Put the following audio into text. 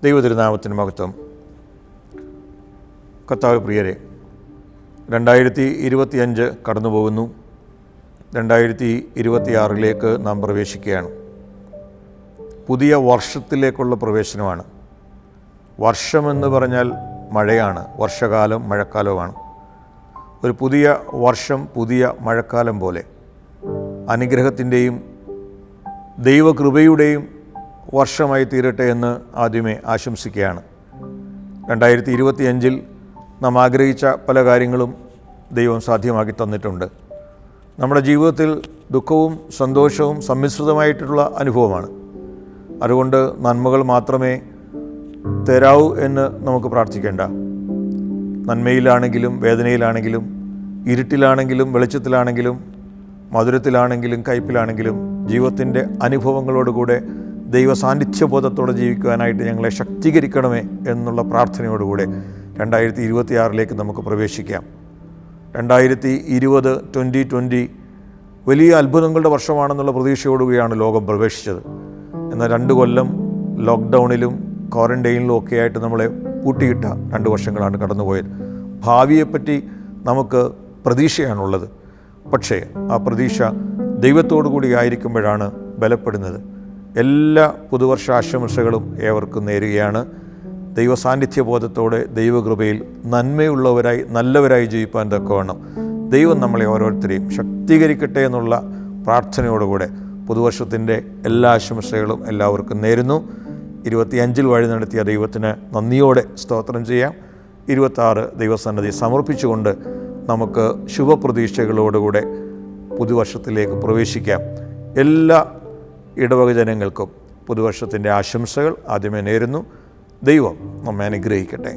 ദൈവതിരുനാമത്തിന് മഹത്വം. കർത്താവ് പ്രിയരെ, 2025 കടന്നു പോകുന്നു. 2026 നാം പ്രവേശിക്കുകയാണ്. പുതിയ വർഷത്തിലേക്കുള്ള പ്രവേശനമാണ്. വർഷമെന്ന് പറഞ്ഞാൽ മഴയാണ്. വർഷകാലം മഴക്കാലവുമാണ്. ഒരു പുതിയ വർഷം പുതിയ മഴക്കാലം പോലെ അനുഗ്രഹത്തിൻ്റെയും ദൈവകൃപയുടെയും വർഷമായി തീരട്ടെ എന്ന് ആദ്യമേ ആശംസിക്കുകയാണ്. 2025 നാം ആഗ്രഹിച്ച പല കാര്യങ്ങളും ദൈവം സാധ്യമാക്കി തന്നിട്ടുണ്ട്. നമ്മുടെ ജീവിതത്തിൽ ദുഃഖവും സന്തോഷവും സമ്മിശ്രിതമായിട്ടുള്ള അനുഭവമാണ്. അതുകൊണ്ട് നന്മകൾ മാത്രമേ തരാവൂ എന്ന് നമുക്ക് പ്രാർത്ഥിക്കേണ്ട. നന്മയിലാണെങ്കിലും വേദനയിലാണെങ്കിലും ഇരുട്ടിലാണെങ്കിലും വെളിച്ചത്തിലാണെങ്കിലും മധുരത്തിലാണെങ്കിലും കയ്പിലാണെങ്കിലും ജീവിതത്തിൻ്റെ അനുഭവങ്ങളോടുകൂടെ ദൈവ സാന്നിധ്യബോധത്തോടെ ജീവിക്കുവാനായിട്ട് ഞങ്ങളെ ശക്തീകരിക്കണമേ എന്നുള്ള പ്രാർത്ഥനയോടുകൂടെ 2026 നമുക്ക് പ്രവേശിക്കാം. 2020 വലിയ അത്ഭുതങ്ങളുടെ വർഷമാണെന്നുള്ള പ്രതീക്ഷയോടുകൂടിയാണ് ലോകം പ്രവേശിച്ചത്. എന്നാൽ 2 കൊല്ലം ലോക്ക്ഡൗണിലും ക്വാറൻറ്റൈനിലും ഒക്കെ ആയിട്ട് നമ്മളെ പൂട്ടിയിട്ട 2 വർഷങ്ങളാണ് കടന്നുപോയത്. ഭാവിയെപ്പറ്റി നമുക്ക് പ്രതീക്ഷയാണുള്ളത്. പക്ഷേ ആ പ്രതീക്ഷ ദൈവത്തോടു കൂടി ആയിരിക്കുമ്പോഴാണ് ബലപ്പെടുന്നത്. എല്ലാ പുതുവർഷ ആശംസകളും ഏവർക്കും നേരുകയാണ്. ദൈവ സാന്നിധ്യബോധത്തോടെ ദൈവകൃപയിൽ നന്മയുള്ളവരായി നല്ലവരായി ജീവിപ്പാൻ തക്കവണ്ണം ദൈവം നമ്മളെ ഓരോരുത്തരെയും ശക്തീകരിക്കട്ടെ എന്നുള്ള പ്രാർത്ഥനയോടുകൂടെ പുതുവർഷത്തിൻ്റെ എല്ലാ ആശംസകളും എല്ലാവർക്കും നേരുന്നു. 25 വഴി നടത്തിയ ദൈവത്തിന് നന്ദിയോടെ സ്തോത്രം ചെയ്യാം. 26 ദൈവസന്നിധി സമർപ്പിച്ചുകൊണ്ട് നമുക്ക് ശുഭപ്രതീക്ഷകളോടുകൂടെ പുതുവർഷത്തിലേക്ക് പ്രവേശിക്കാം. എല്ലാ ഇടവക ജനങ്ങൾക്കും പുതുവർഷത്തിൻ്റെ ആശംസകൾ ആദ്യമേ നേരുന്നു. ദൈവം നമ്മെ അനുഗ്രഹിക്കട്ടെ.